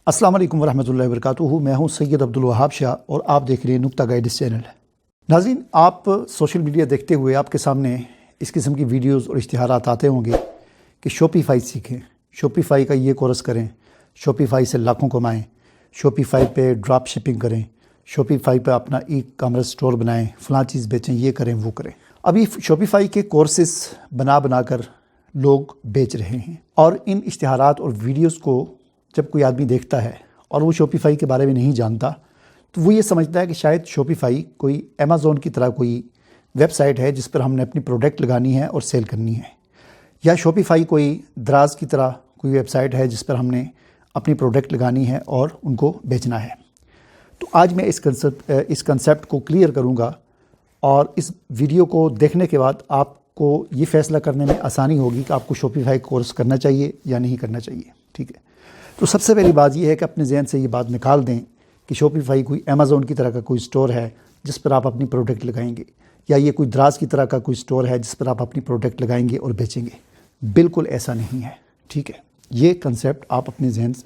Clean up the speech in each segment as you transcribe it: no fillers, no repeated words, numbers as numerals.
अस्सलाम वालेकुम वरहमतुल्लाहि वबरकातुहू। मैं हूं सैयद अब्दुल वहाब शाह और आप देख रहे हैं नुक्ता गाइड्स चैनल। नाज़रीन, आप सोशल मीडिया देखते हुए आपके सामने इस किस्म की वीडियोस और इश्तिहारात आते होंगे कि शॉपिफाई सीखें, शॉपिफाई का ये कोर्स करें, शॉपिफाई से लाखों कमाएं, शॉपिफाई पे ड्रॉप शिपिंग करें, शॉपिफाई पे अपना ई कॉमर्स स्टोर बनाएं, फ़लाँ चीज़ बेचें, ये करें वो करें। अभी शॉपिफाई के कोर्सेस बना कर लोग बेच रहे हैं और इन इश्तिहारात और वीडियोस को जब कोई आदमी देखता है और वो शॉपिफाई के बारे में नहीं जानता तो वो ये समझता है कि शायद शॉपिफाई कोई अमेज़ॉन की तरह कोई वेबसाइट है जिस पर हमने अपनी प्रोडक्ट लगानी है और सेल करनी है, या शॉपिफाई कोई दराज की तरह कोई वेबसाइट है जिस पर हमने अपनी प्रोडक्ट लगानी है और उनको बेचना है। तो आज मैं इस कंसेप्ट को क्लियर करूँगा और इस वीडियो को देखने के बाद आपको ये फ़ैसला करने में आसानी होगी कि आपको शॉपिफाई कोर्स करना चाहिए या नहीं करना चाहिए। ठीक है, तो सबसे पहली बात यह है कि अपने जहन से ये बात निकाल दें कि शॉपिफाई कोई अमेज़ॉन की तरह का कोई स्टोर है जिस पर आप अपनी प्रोडक्ट लगाएंगे, या ये कोई दराज की तरह का कोई स्टोर है जिस पर आप अपनी प्रोडक्ट लगाएंगे और बेचेंगे। बिल्कुल ऐसा नहीं है। ठीक है, ये कंसेप्ट आप अपने जहन से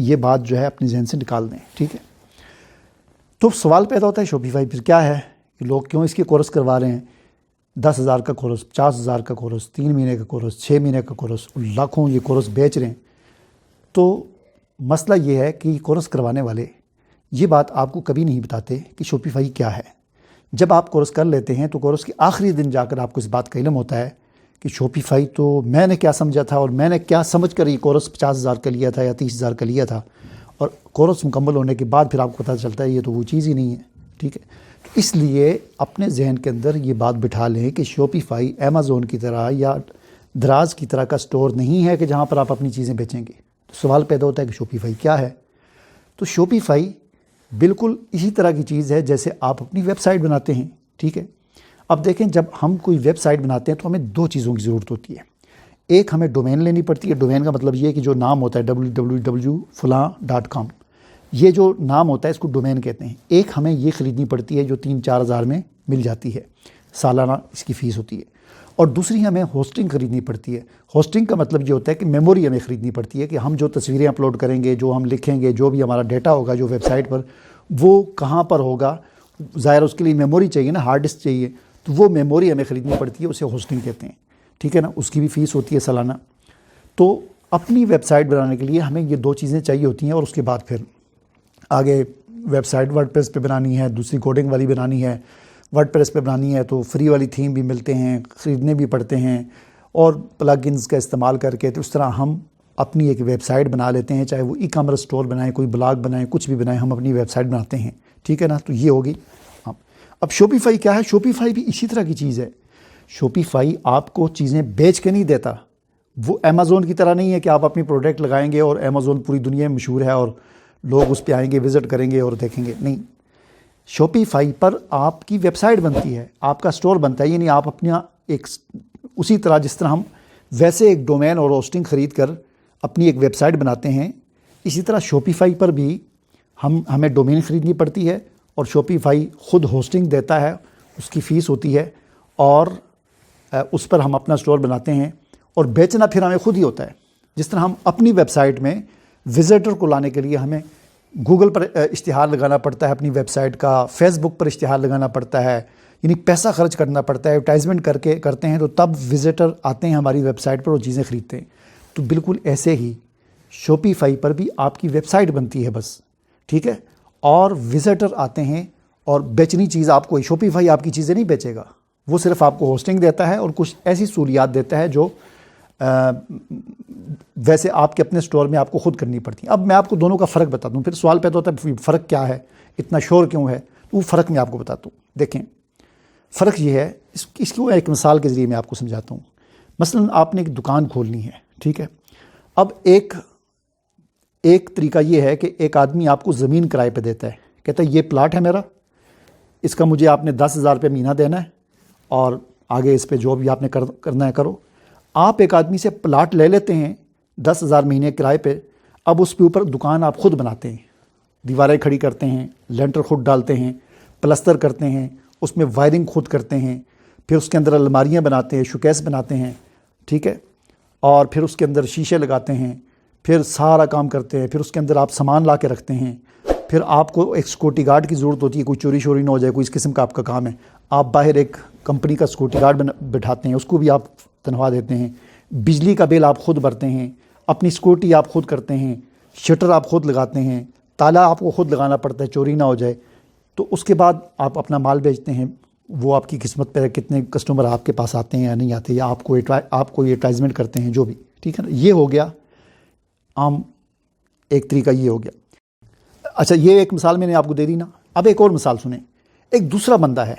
ये बात जो है अपने जहन से निकाल दें। ठीक है, तो सवाल पैदा होता है शॉपिफाई फिर क्या है कि लोग क्यों इसके कोर्स करवा रहे हैं। 10,000 का कोर्स, 50,000 का कोर्स, 3 महीने का कोर्स, 6 महीने का कोर्स, लाखों ये कोर्स बेच रहे हैं। तो मसला ये है कि कोर्स करवाने वाले ये बात आपको कभी नहीं बताते कि शॉपिफाई क्या है। जब आप कोर्स कर लेते हैं तो कोर्स के आखिरी दिन जाकर आपको इस बात का इल्म होता है कि शॉपिफाई तो मैंने क्या समझा था और मैंने क्या समझ कर ये कोर्स 50,000 का लिया था या 30,000 का लिया था, और कोर्स मुकम्मल होने के बाद फिर आपको पता चलता है ये तो वो चीज़ ही नहीं है। ठीक है, तो इसलिए अपने जहन के अंदर ये बात बिठा लें कि शॉपिफाई अमेज़ॉन की तरह या दराज की तरह का स्टोर नहीं है कि जहाँ पर आप अपनी चीज़ें बेचेंगे। तो सवाल पैदा होता है कि शॉपिफाई क्या है। तो शॉपिफाई बिल्कुल इसी तरह की चीज़ है जैसे आप अपनी वेबसाइट बनाते हैं। ठीक है, अब देखें, जब हम कोई वेबसाइट बनाते हैं तो हमें दो चीज़ों की ज़रूरत होती है। एक, हमें डोमेन लेनी पड़ती है। डोमेन का मतलब ये है कि जो नाम होता है www.fulan.com, ये जो नाम होता है इसको डोमेन कहते हैं। एक, हमें ये ख़रीदनी पड़ती है जो 3-4 हज़ार में मिल जाती है, सालाना इसकी फ़ीस होती है। और दूसरी, हमें होस्टिंग ख़रीदनी पड़ती है। होस्टिंग का मतलब ये होता है कि मेमोरी हमें ख़रीदनी पड़ती है कि हम जो तस्वीरें अपलोड करेंगे, जो हम लिखेंगे, जो भी हमारा डेटा होगा जो वेबसाइट पर, वो कहाँ पर होगा। ज़ाहिर उसके लिए मेमोरी चाहिए ना, हार्ड डिस्क चाहिए, तो वो मेमोरी हमें ख़रीदनी पड़ती है, उसे होस्टिंग कहते हैं। ठीक है ना, उसकी भी फ़ीस होती है सालाना। तो अपनी वेबसाइट बनाने के लिए हमें ये दो चीज़ें चाहिए होती हैं और उसके बाद फिर आगे वेबसाइट वर्डप्रेस पे बनानी है, दूसरी कोडिंग वाली बनानी है। वर्डप्रेस पे बनानी है तो फ्री वाली थीम भी मिलते हैं, ख़रीदने भी पड़ते हैं, और प्लगइन्स का इस्तेमाल करके तो उस तरह हम अपनी एक वेबसाइट बना लेते हैं। चाहे वो ई कॉमर्स स्टोर बनाएं, कोई ब्लॉग बनाएं, कुछ भी बनाएं, हम अपनी वेबसाइट बनाते हैं। ठीक है ना, तो ये होगी। अब शॉपिफाई क्या है? शॉपिफाई भी इसी तरह की चीज़ है। शॉपिफाई आपको चीज़ें बेच के नहीं देता। वो अमेज़ॉन की तरह नहीं है कि आप अपनी प्रोडक्ट लगाएंगे और अमेज़ॉन पूरी दुनिया में मशहूर है और लोग उस पर आएंगे, विज़िट करेंगे और देखेंगे। नहीं, शॉपिफाई पर आपकी वेबसाइट बनती है, आपका स्टोर बनता है। यानी आप अपना एक उसी तरह जिस तरह हम वैसे एक डोमेन और होस्टिंग ख़रीद कर अपनी एक वेबसाइट बनाते हैं, इसी तरह शॉपिफाई पर भी हमें डोमेन ख़रीदनी पड़ती है और शॉपिफाई ख़ुद होस्टिंग देता है, उसकी फ़ीस होती है, और उस पर हम अपना स्टोर बनाते हैं और बेचना फिर हमें खुद ही होता है। जिस तरह हम अपनी वेबसाइट में विज़िटर को लाने के लिए हमें गूगल पर इश्तिहार लगाना पड़ता है अपनी वेबसाइट का, फेसबुक पर इश्तिहार लगाना पड़ता है, यानी पैसा खर्च करना पड़ता है, एडवर्टाइजमेंट करते हैं, तो तब विज़िटर आते हैं हमारी वेबसाइट पर और चीज़ें ख़रीदते हैं। तो बिल्कुल ऐसे ही शॉपिफाई पर भी आपकी वेबसाइट बनती है बस। ठीक है, और विज़िटर आते हैं और बेचनी चीज़ आपको। शॉपिफाई आपकी चीज़ें नहीं बेचेगा, वो सिर्फ आपको होस्टिंग देता है और कुछ ऐसी सहूलियात देता है जो वैसे आपके अपने स्टोर में आपको खुद करनी पड़ती है। अब मैं आपको दोनों का फ़र्क बताता हूँ। फिर सवाल पैदा होता है फ़र्क क्या है, इतना शोर क्यों है, तो वो फ़र्क मैं आपको बताता हूँ। देखें, फ़र्क ये है, इसको एक मिसाल के ज़रिए मैं आपको समझाता हूँ। मसलन आपने एक दुकान खोलनी है। ठीक है, अब एक तरीका ये है कि एक आदमी आपको ज़मीन किराए पे देता है, कहता है ये प्लाट है मेरा, इसका मुझे आपने 10,000 रुपये महीना देना है और आगे इस पर जो भी आपने करना है करो। आप एक आदमी से प्लाट ले लेते हैं 10,000 महीने किराए पे। अब उसके ऊपर दुकान आप खुद बनाते हैं, दीवारें खड़ी करते हैं, लेंटर खुद डालते हैं, प्लस्तर करते हैं, उसमें वायरिंग खुद करते हैं, फिर उसके अंदर अलमारियाँ बनाते हैं, शोकेस बनाते हैं। ठीक है, और फिर उसके अंदर शीशे लगाते हैं, پھر سارا کام کرتے ہیں، پھر اس کے اندر آپ سامان لا کے رکھتے ہیں، پھر آپ کو ایک سیکورٹی گارڈ کی ضرورت ہوتی ہے، کوئی چوری شوری نہ ہو جائے، کوئی اس قسم کا آپ کا کام ہے، آپ باہر ایک کمپنی کا سیکورٹی گارڈ بٹھاتے ہیں، اس کو بھی آپ تنخواہ دیتے ہیں، بجلی کا بل آپ خود بھرتے ہیں، اپنی سیکورٹی آپ خود کرتے ہیں، شٹر آپ خود لگاتے ہیں، تالا آپ کو خود لگانا پڑتا ہے چوری نہ ہو جائے، تو اس کے بعد آپ اپنا مال بیچتے ہیں، وہ آپ کی قسمت پہ کتنے کسٹمر آپ کے پاس آتے ہیں یا نہیں آتے، یا آپ کو ایڈورٹائزمنٹ کرتے ہیں، جو بھی، ٹھیک ہے نا. یہ ہو گیا عام ایک طریقہ، یہ ہو گیا. اچھا، یہ ایک مثال میں نے آپ کو دے دی نا. اب ایک اور مثال سنیں. ایک دوسرا بندہ ہے،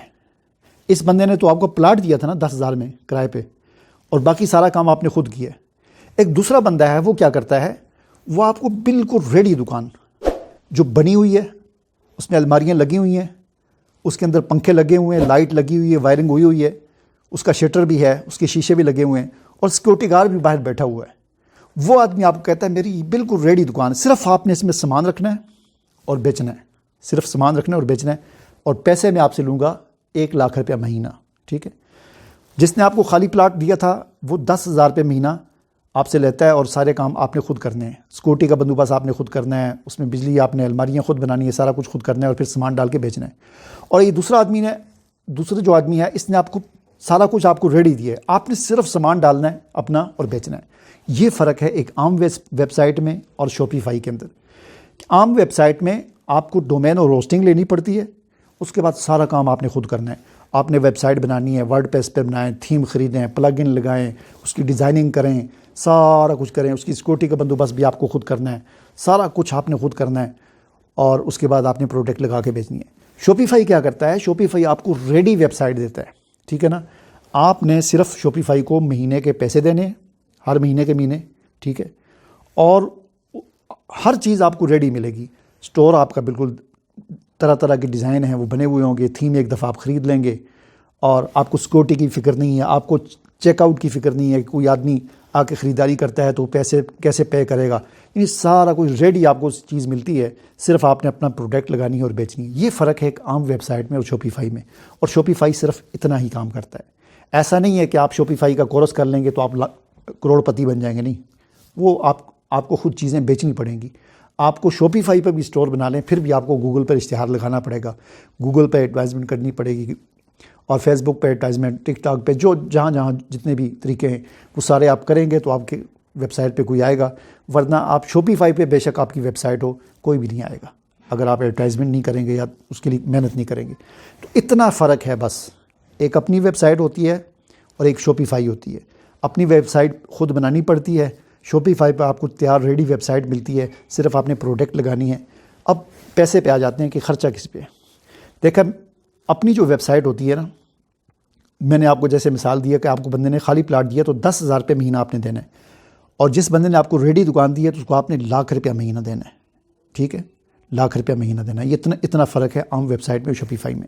اس بندے نے تو آپ کو پلاٹ دیا تھا نا 10,000 میں کرائے پہ، اور باقی سارا کام آپ نے خود کیا. ایک دوسرا بندہ ہے، وہ کیا کرتا ہے، وہ آپ کو بالکل ریڈی دکان جو بنی ہوئی ہے، اس میں الماریاں لگی ہوئی ہیں، اس کے اندر پنکھے لگے ہوئے ہیں، لائٹ لگی ہوئی ہے، وائرنگ ہوئی ہے، اس کا شٹر بھی ہے، اس کے شیشے بھی لگے ہوئے ہیں، اور سیکورٹی گارڈ بھی باہر بیٹھا ہوا ہے. وہ آدمی آپ کو کہتا ہے میری بالکل ریڈی دکان ہے، صرف آپ نے اس میں سامان رکھنا ہے اور بیچنا ہے، صرف سامان رکھنا ہے اور بیچنا ہے، اور پیسے میں آپ سے لوں گا 1,00,000 روپیہ مہینہ. ٹھیک ہے. جس نے آپ کو خالی پلاٹ دیا تھا وہ 10,000 روپے مہینہ آپ سے لیتا ہے، اور سارے کام آپ نے خود کرنے ہیں. سیکورٹی کا بندوبست آپ نے خود کرنا ہے، اس میں بجلی آپ نے الماریاں خود بنانی ہے، سارا کچھ خود کرنا ہے، اور پھر سامان ڈال کے بیچنا ہے. اور یہ دوسرا جو آدمی ہے، اس نے آپ کو سارا کچھ آپ کو ریڈی دیا ہے، آپ نے صرف سامان ڈالنا ہے اپنا اور بیچنا ہے. یہ فرق ہے ایک عام ویب سائٹ میں اور شاپیفائی کے اندر. عام ویب سائٹ میں آپ کو ڈومین اور ہوسٹنگ لینی پڑتی ہے، اس کے بعد سارا کام آپ نے خود کرنا ہے. آپ نے ویب سائٹ بنانی ہے، ورڈ پیس پہ بنائیں، تھیم خریدیں، پلگ ان لگائیں، اس کی ڈیزائننگ کریں، سارا کچھ کریں، اس کی سیکورٹی کا بندوبست بھی آپ کو خود کرنا ہے، سارا کچھ آپ نے خود کرنا ہے، اور اس کے بعد آپ نے پروڈکٹ لگا کے بیچنی ہے. شاپیفائی کیا کرتا ہے، شاپیفائی آپ کو ریڈی ویب سائٹ دیتا ہے. ٹھیک ہے نا. آپ نے صرف شاپیفائی کو مہینے کے پیسے دینے ہیں، ہر مہینے کے مہینے. ٹھیک ہے. اور ہر چیز آپ کو ریڈی ملے گی. سٹور آپ کا بالکل طرح طرح کے ڈیزائن ہیں وہ بنے ہوئے ہوں گے، تھیم ایک دفعہ آپ خرید لیں گے، اور آپ کو سیکورٹی کی فکر نہیں ہے، آپ کو چیک آؤٹ کی فکر نہیں ہے کہ کوئی آدمی آ کے خریداری کرتا ہے تو پیسے کیسے پے کرے گا. یعنی سارا کچھ ریڈی آپ کو چیز ملتی ہے، صرف آپ نے اپنا پروڈکٹ لگانی ہے اور بیچنی ہے. یہ فرق ہے ایک عام ویب سائٹ میں اور شاپیفائی میں. اور شاپیفائی صرف اتنا ہی کام کرتا ہے. ایسا نہیں ہے کہ آپ شاپیفائی کا کورس کر لیں گے تو آپ کروڑ پتی بن جائیں گے، نہیں. وہ آپ کو خود چیزیں بیچنی پڑیں گی. آپ کو شاپیفائی پہ بھی اسٹور بنا لیں، پھر بھی آپ کو گوگل پر اشتہار لگانا پڑے گا، گوگل پہ ایڈورٹائزمنٹ کرنی پڑے گی، اور فیس بک پہ ایڈورٹائزمنٹ، ٹک ٹاک پہ، جو جہاں جتنے بھی طریقے ہیں وہ سارے آپ کریں گے تو آپ کے ویب سائٹ پہ کوئی آئے گا. ورنہ آپ شاپیفائی پہ بے شک آپ کی ویب سائٹ ہو، کوئی بھی نہیں آئے گا اگر آپ ایڈورٹائزمنٹ نہیں کریں گے یا اس کے لیے محنت نہیں کریں گے. تو اتنا فرق ہے بس. ایک اپنی ویب سائٹ ہوتی ہے اور ایک شاپیفائی ہوتی ہے. اپنی ویب سائٹ خود بنانی پڑتی ہے، شاپیفائی پہ آپ کو تیار ریڈی ویب سائٹ ملتی ہے، صرف آپ نے پروڈکٹ لگانی ہے. اب پیسے پہ آ جاتے ہیں کہ خرچہ کس پہ. دیکھیں، اپنی جو ویب سائٹ ہوتی ہے نا، میں نے آپ کو جیسے مثال دیا کہ آپ کو بندے نے خالی پلاٹ دیا تو 10,000 روپے مہینہ آپ نے دینا ہے، اور جس بندے نے آپ کو ریڈی دکان دی ہے تو اس کو آپ نے 1,00,000 روپیہ مہینہ دینا ہے. ٹھیک ہے. 1,00,000 روپیہ مہینہ دینا ہے. یہ اتنا فرق ہے عام ویب سائٹ میں اور شاپیفائی میں.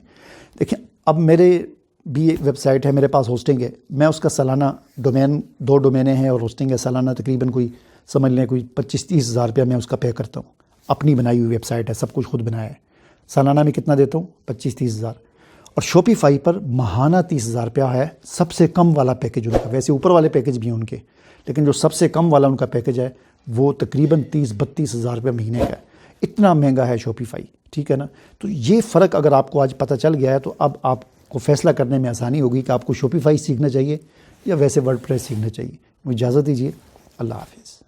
دیکھیں، اب میرے بھی ایک ویب سائٹ ہے، میرے پاس ہوسٹنگ ہے. میں اس کا سالانہ 2 ڈومینے ہیں اور ہوسٹنگ ہے، سالانہ تقریباً کوئی سمجھ لیں کوئی 25-30 ہزار روپیہ میں اس کا پے کرتا ہوں. اپنی بنائی ہوئی ویب سائٹ ہے، سب کچھ خود بنایا ہے. سالانہ میں کتنا دیتا ہوں؟ 25-30 ہزار. اور شاپیفائی پر ماہانہ 30,000 روپیہ ہے، سب سے کم والا پیکج ان کا. ویسے اوپر والے پیکج بھی ہیں ان کے، لیکن جو سب سے کم والا ان کا پیکج ہے وہ تقریباً 30-32 ہزار روپیہ مہینے کا ہے. اتنا مہنگا ہے شاپیفائی. ٹھیک ہے نا. تو یہ فرق اگر آپ کو آج پتہ چل گیا ہے تو اب آپ کو فیصلہ کرنے میں آسانی ہوگی کہ آپ کو شاپیفائی سیکھنا چاہیے یا ویسے ورڈ پریس سیکھنا چاہیے. مجھے اجازت دیجیے. اللہ حافظ.